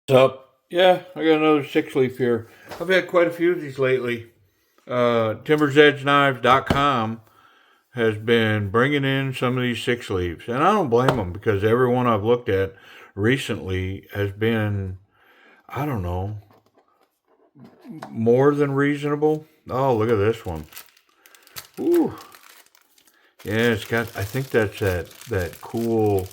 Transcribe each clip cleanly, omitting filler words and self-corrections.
What's up? Yeah, I got another six leaf here. I've had quite a few of these lately. TimbersedgeKnives.com has been bringing in some of these six leaves, and I don't blame them because every one I've looked at recently has been, I don't know, more than reasonable. Oh, look at this one. Ooh, yeah, it's got. I think that's that cool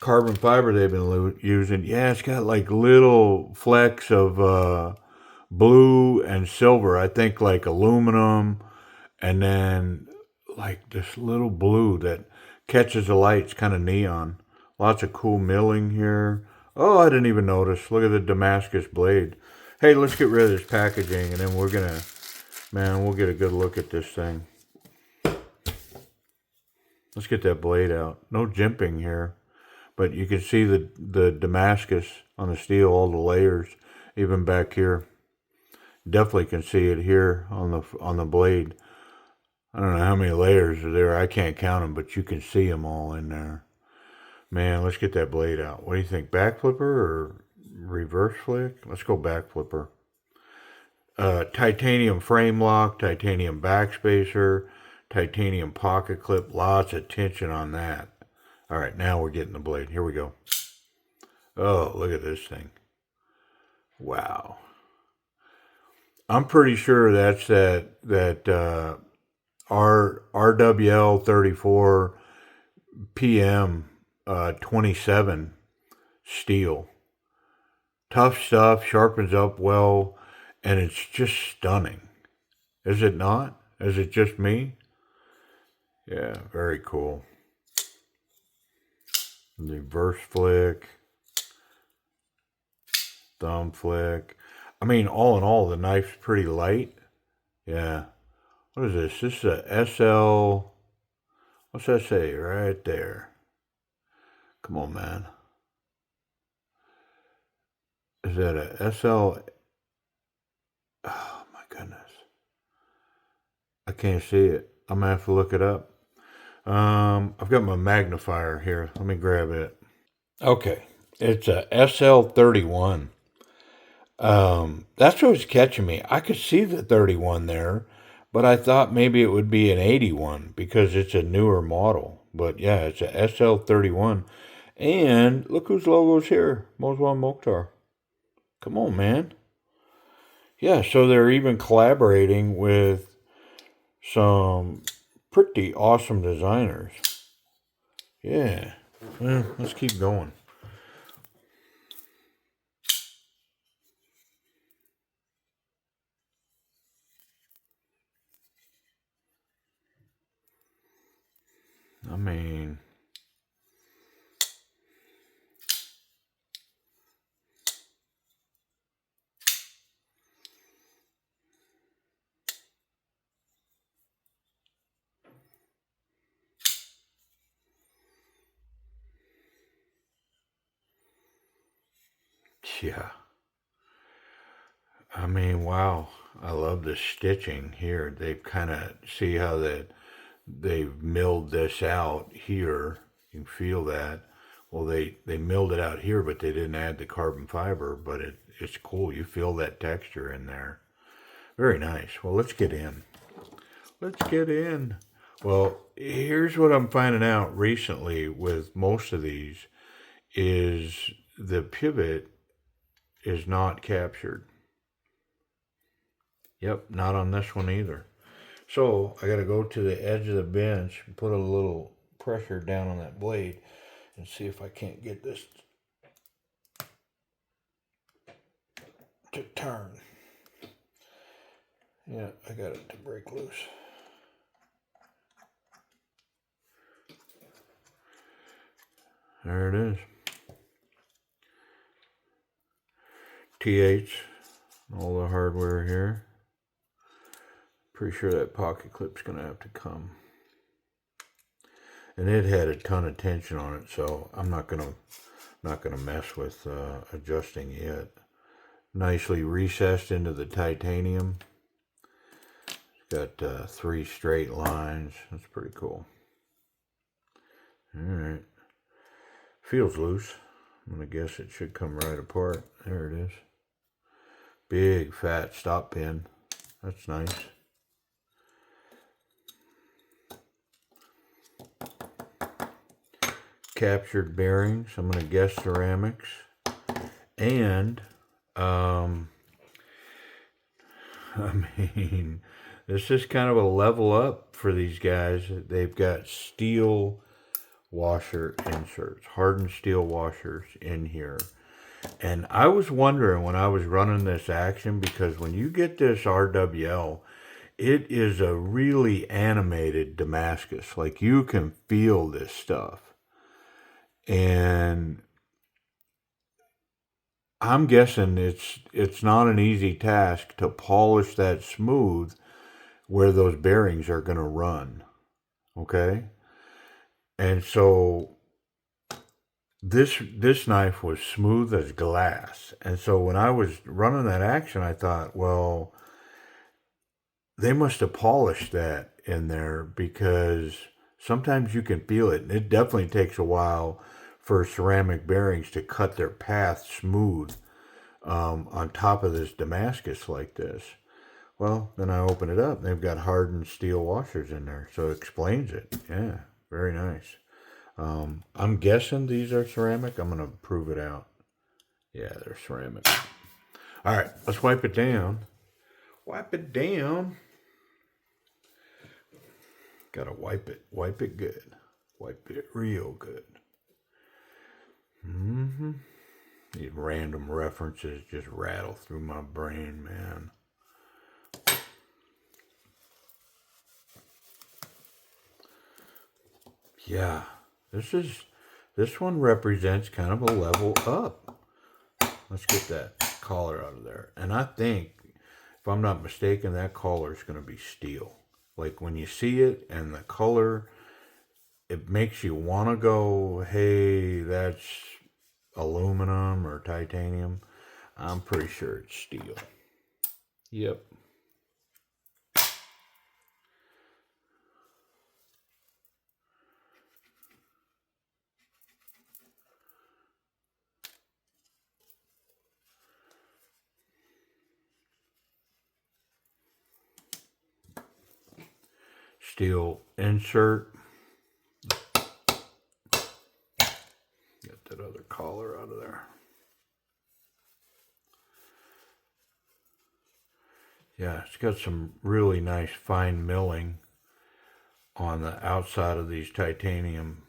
carbon fiber they've been using. Yeah, it's got like little flecks of blue and silver. I think like aluminum, and then like this little blue that catches the light. It's kind of neon. Lots of cool milling here. Oh, I didn't even notice. Look at the Damascus blade. Hey, let's get rid of this packaging, and then we'll get a good look at this thing. Let's get that blade out. No jimping here, but you can see the Damascus on the steel, all the layers, even back here. Definitely can see it here on the blade. I don't know how many layers are there. I can't count them, but you can see them all in there. Man, let's get that blade out. What do you think? Back flipper or reverse flick? Let's go back flipper. Titanium frame lock, titanium backspacer, titanium pocket clip. Lots of tension on that. All right, now we're getting the blade. Here we go. Oh, look at this thing. Wow. I'm pretty sure that's that RWL-34 PM 27 steel. Tough stuff, sharpens up well, and it's just stunning. Is it not? Is it just me? Yeah, very cool. Reverse flick, thumb flick. I mean, all in all, the knife's pretty light. Yeah. What is this? This is a SL. What's that say right there? Come on, man. Is that a SL? Oh, my goodness. I can't see it. I'm going to have to look it up. I've got my magnifier here. Let me grab it. Okay. It's a SL-31. That's what was catching me. I could see the 31 there, but I thought maybe it would be an 81 because it's a newer model. But yeah, it's a SL-31. And look whose logo's here. Moswan Mokhtar. Come on, man. Yeah, so they're even collaborating with some pretty awesome designers. Yeah. Well, let's keep going. I mean, yeah. I mean, wow. I love the stitching here. They've kind of see how they've milled this out here. You can feel that. Well, they milled it out here, but they didn't add the carbon fiber. But it's cool. You feel that texture in there. Very nice. Well, let's get in. Let's get in. Well, here's what I'm finding out recently with most of these is the pivot is not captured. Yep, not on this one either. So I got to go to the edge of the bench and put a little pressure down on that blade and see if I can't get this to turn. Yeah, I got it to break loose. There it is. TH, all the hardware here. Pretty sure that pocket clip's gonna have to come. And it had a ton of tension on it, so I'm not gonna mess with adjusting yet. Nicely recessed into the titanium. It's got 3 straight lines. That's pretty cool. All right. Feels loose. I'm going to guess it should come right apart. There it is. Big fat stop pin. That's nice. Captured bearings. I'm going to guess ceramics. And, I mean, this is kind of a level up for these guys. They've got steel washer inserts, hardened steel washers in here. And I was wondering when I was running this action, because when you get this RWL, it is a really animated Damascus. Like, you can feel this stuff. And I'm guessing it's not an easy task to polish that smooth where those bearings are going to run. Okay? And so this knife was smooth as glass. And so when I was running that action, I thought, well, they must have polished that in there, because sometimes you can feel it. And it definitely takes a while for ceramic bearings to cut their path smooth on top of this Damascus like this. Well, then I open it up, and they've got hardened steel washers in there. So it explains it. Yeah, very nice. I'm guessing these are ceramic. I'm going to prove it out. Yeah, they're ceramic. All right, let's wipe it down. Wipe it down. Got to wipe it. Wipe it good. Wipe it real good. These random references just rattle through my brain, man. Yeah, this one represents kind of a level up. Let's get that collar out of there. And I think, if I'm not mistaken, that collar is going to be steel. Like, when you see it and the color, it makes you want to go, hey, that's aluminum or titanium. I'm pretty sure it's steel. Yep. Steel insert. Get that other collar out of there. Yeah, it's got some really nice fine milling on the outside of these titanium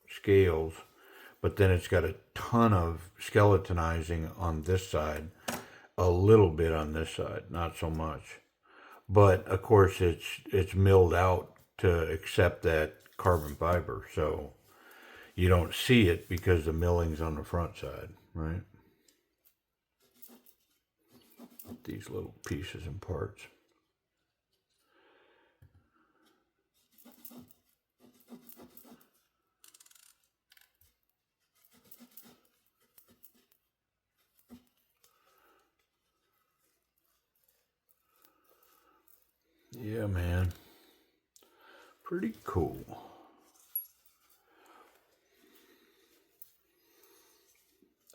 scales, but then it's got a ton of skeletonizing on this side, a little bit on this side, not so much. But of course, it's milled out to accept that carbon fiber, so you don't see it because the milling's on the front side, right? These little pieces and parts. Yeah, man. Pretty cool.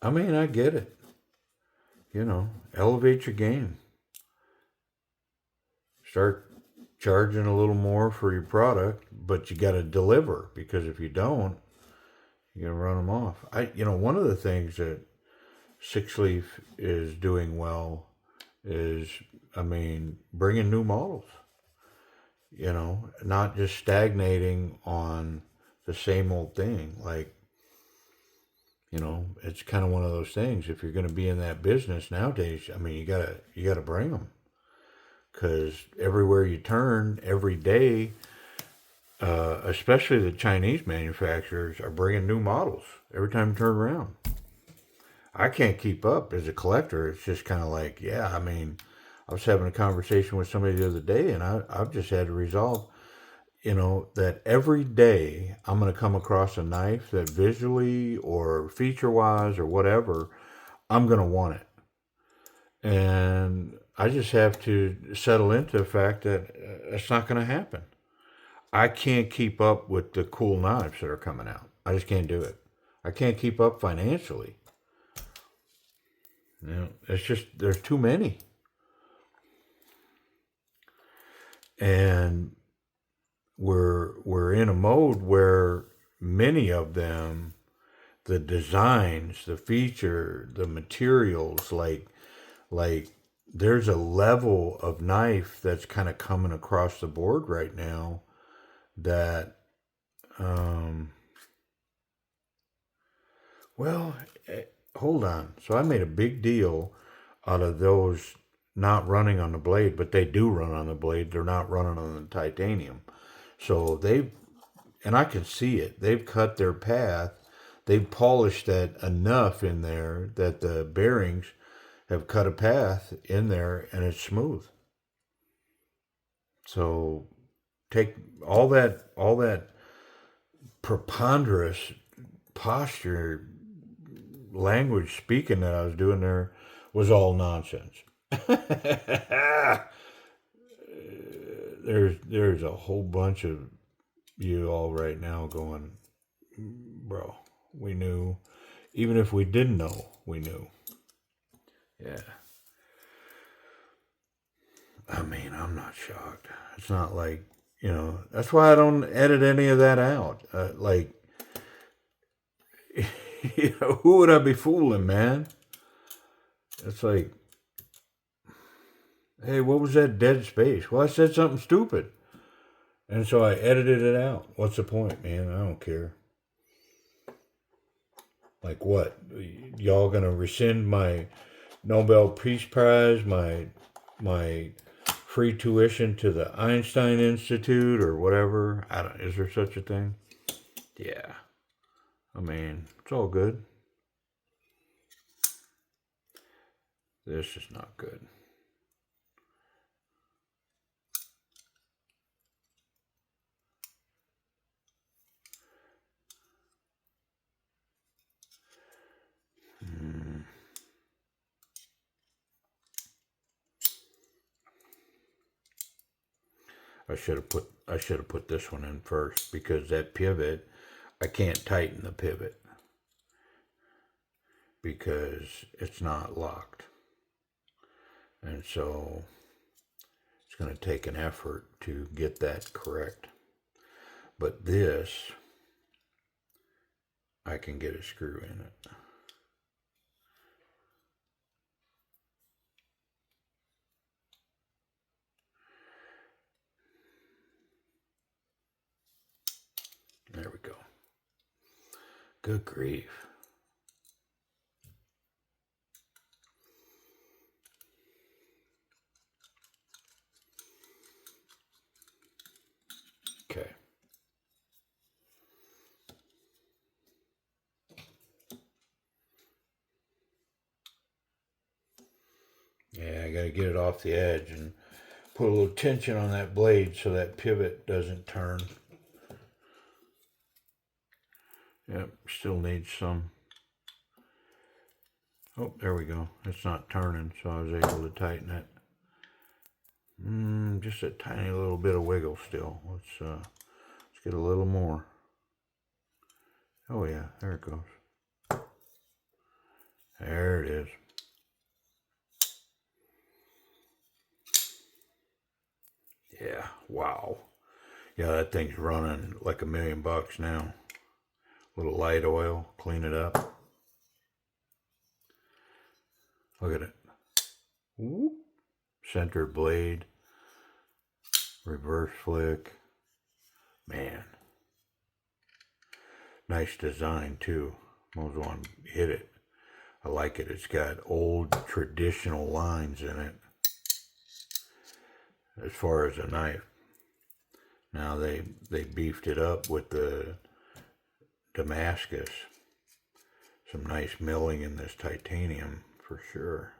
I mean, I get it. You know, elevate your game. Start charging a little more for your product, but you got to deliver, because if you don't, you're going to run them off. One of the things that Sixleaf is doing well is, bringing new models. Not just stagnating on the same old thing. Like, it's kind of one of those things. If you're going to be in that business nowadays, you gotta bring them, because everywhere you turn, every day, especially the Chinese manufacturers are bringing new models every time you turn around. I can't keep up as a collector. It's just kind of like, I was having a conversation with somebody the other day, and I've just had to resolve, that every day I'm going to come across a knife that visually or feature-wise or whatever, I'm going to want it. And I just have to settle into the fact that it's not going to happen. I can't keep up with the cool knives that are coming out. I just can't do it. I can't keep up financially. You know, it's just, there's too many. And we're in a mode where many of them, the designs, the feature, the materials, like there's a level of knife that's kind of coming across the board right now that well, hold on. So I made a big deal out of those not running on the blade, but they do run on the blade. They're not running on the titanium. So and I can see it. They've cut their path. They've polished that enough in there that the bearings have cut a path in there and it's smooth. So take all that preponderous posture language speaking that I was doing there was all nonsense. There's a whole bunch of you all right now going, bro, we knew. Even if we didn't know, we knew. Yeah. I mean, I'm not shocked. It's not like, that's why I don't edit any of that out. Who would I be fooling, man? It's like, hey, what was that dead space? Well, I said something stupid. And so I edited it out. What's the point, man? I don't care. Like what? Y'all gonna rescind my Nobel Peace Prize, my free tuition to the Einstein Institute or whatever? Is there such a thing? Yeah. I mean, it's all good. This is not good. I should have put this one in first because that pivot, I can't tighten the pivot because it's not locked. And so it's going to take an effort to get that correct. But this, I can get a screw in it. There we go. Good grief. Okay. Yeah, I got to get it off the edge and put a little tension on that blade so that pivot doesn't turn. Yep, still needs some. Oh, there we go. It's not turning, so I was able to tighten it. Just a tiny little bit of wiggle still. Let's get a little more. Oh yeah, there it goes. There it is. Yeah, wow. Yeah, that thing's running like $1 million now. A little light oil, clean it up. Look at it. Whoop. Center blade. Reverse flick. Man. Nice design too. Most one hit it. I like it. It's got old traditional lines in it. As far as a knife. Now they beefed it up with the Damascus. Some nice milling in this titanium for sure.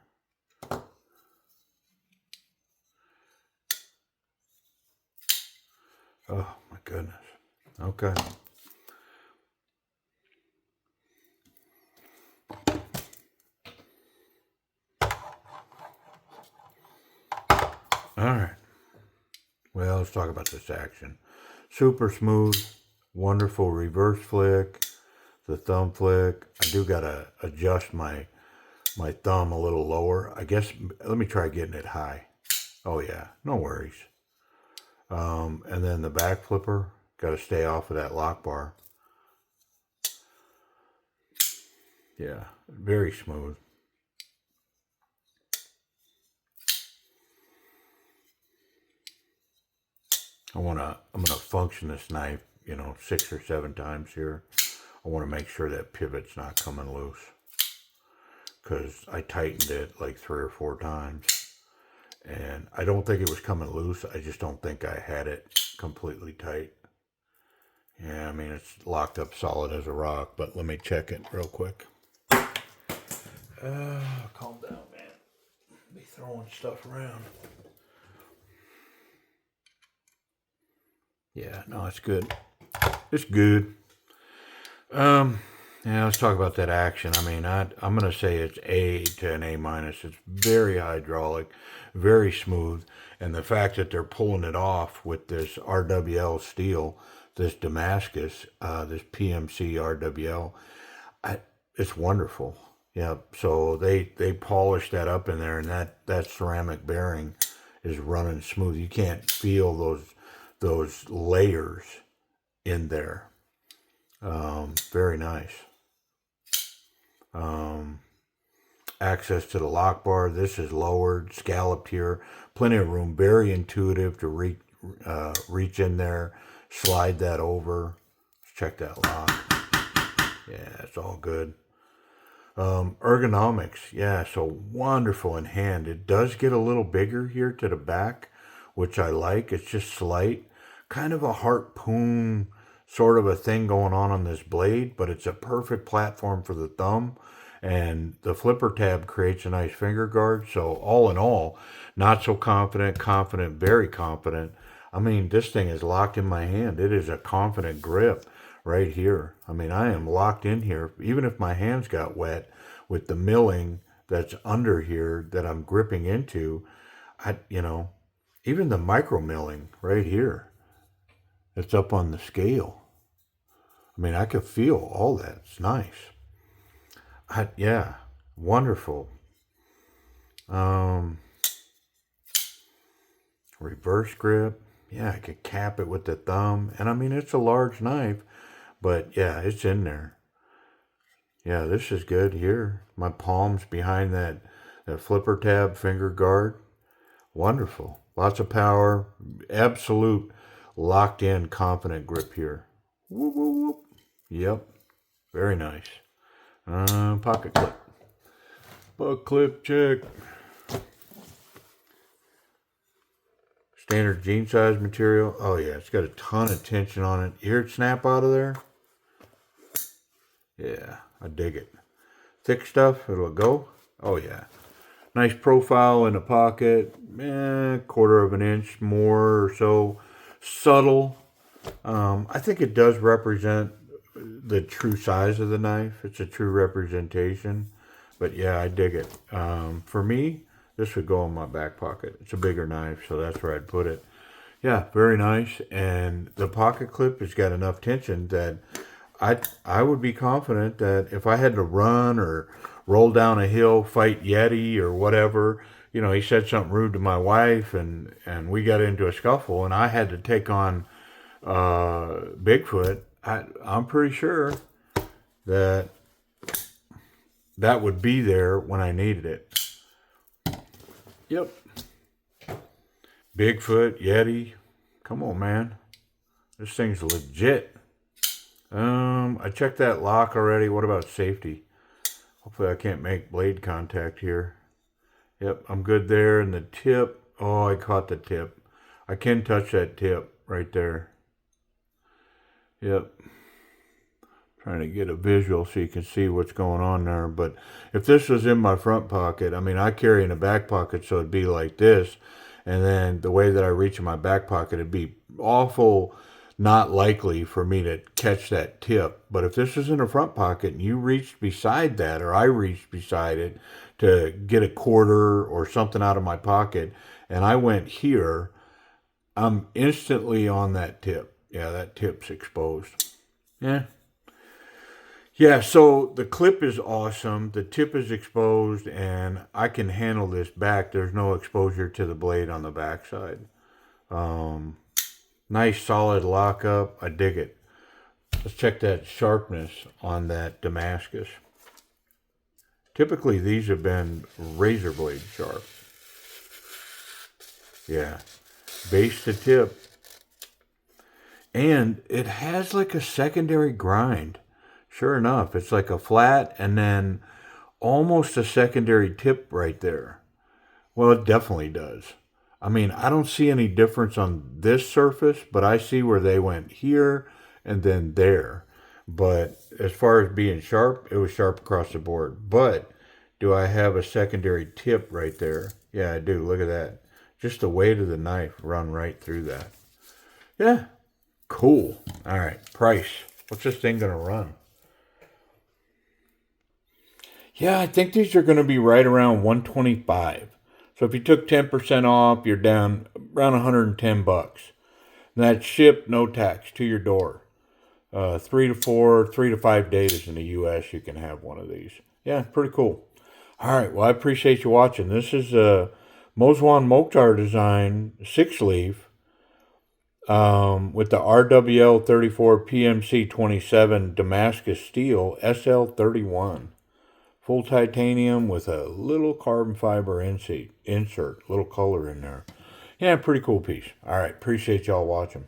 Oh my goodness. Okay. All right. Well, let's talk about this action. Super smooth, wonderful reverse flick, the thumb flick. I do gotta adjust my thumb a little lower. I guess, let me try getting it high. Oh yeah, no worries. And then the back flipper, gotta stay off of that lock bar. Yeah, very smooth. I'm gonna function this knife, 6 or 7 times here. I want to make sure that pivot's not coming loose, because I tightened it like 3 or 4 times, and I don't think it was coming loose. I just don't think I had it completely tight. Yeah, I mean, it's locked up solid as a rock, but let me check it real quick. Calm down, man. Be throwing stuff around. Yeah, no, it's good. It's good. Yeah, let's talk about that action. I mean, I'm going to say it's A to an A minus. It's very hydraulic, very smooth. And the fact that they're pulling it off with this RWL steel, this Damascus, this PMC RWL, it's wonderful. Yeah, so they polish that up in there, and that ceramic bearing is running smooth. You can't feel those layers in there. Very nice. Access to the lock bar. This is lowered, scalloped here. Plenty of room. Very intuitive to reach in there, slide that over. Let's check that lock. Yeah, it's all good. Ergonomics. Yeah, so wonderful in hand. It does get a little bigger here to the back, which I like. It's just slight. Kind of a harpoon sort of a thing going on this blade, but it's a perfect platform for the thumb. And the flipper tab creates a nice finger guard. So all in all, not so confident, very confident. I mean, this thing is locked in my hand. It is a confident grip right here. I mean, I am locked in here. Even if my hands got wet with the milling that's under here that I'm gripping into, even the micro milling right here, it's up on the scale. I mean, I could feel all that. It's nice. Yeah, wonderful. Reverse grip. Yeah, I could cap it with the thumb. And I mean, it's a large knife, but yeah, it's in there. Yeah, this is good here. My palm's behind that flipper tab finger guard. Wonderful. Lots of power. Absolute locked in, confident grip here. Whoop, whoop, whoop. Yep. Very nice. Pocket clip. Butt clip check. Standard jean size material. Oh yeah, it's got a ton of tension on it. You hear it snap out of there? Yeah, I dig it. Thick stuff, it'll go. Oh yeah. Nice profile in the pocket. 1/4 of an inch more or so. Subtle. I think it does represent the true size of the knife. It's a true representation. But yeah, I dig it. For me, this would go in my back pocket. It's a bigger knife, so that's where I'd put it. Yeah, very nice. And the pocket clip has got enough tension that I would be confident that if I had to run or roll down a hill, fight Yeti or whatever, he said something rude to my wife and we got into a scuffle and I had to take on Bigfoot, I'm pretty sure that would be there when I needed it. Yep. Bigfoot, Yeti. Come on, man. This thing's legit. I checked that lock already. What about safety? Hopefully I can't make blade contact here. Yep, I'm good there. And the tip. Oh, I caught the tip. I can touch that tip right there. Yep. Trying to get a visual so you can see what's going on there. But if this was in my front pocket, I mean, I carry in a back pocket, so it'd be like this. And then the way that I reach in my back pocket, it'd be awful not likely for me to catch that tip. But if this was in a front pocket and you reached beside that, or I reached beside it to get a quarter or something out of my pocket, and I went here, I'm instantly on that tip. Yeah, that tip's exposed. Yeah. Yeah, so the clip is awesome. The tip is exposed, and I can handle this back. There's no exposure to the blade on the backside. Nice solid lockup. I dig it. Let's check that sharpness on that Damascus. Typically, these have been razor blade sharp. Yeah, base to tip. And it has like a secondary grind. Sure enough, it's like a flat and then almost a secondary tip right there. Well, it definitely does. I mean, I don't see any difference on this surface, but I see where they went here and then there. But as far as being sharp, it was sharp across the board. But do I have a secondary tip right there? Yeah, I do. Look at that. Just the weight of the knife run right through that. Yeah, cool. All right, price. What's this thing going to run? Yeah, I think these are going to be right around 125. So if you took 10% off, you're down around 110 bucks. And that's shipped, no tax, to your door. 3 to 5 days in the U.S. you can have one of these. Yeah, pretty cool. All right, well, I appreciate you watching. This is Moswan Mokhtar design 6-leaf with the RWL-34 PMC-27 Damascus steel SL-31. Full titanium with a little carbon fiber insert, little color in there. Yeah, pretty cool piece. All right, appreciate y'all watching.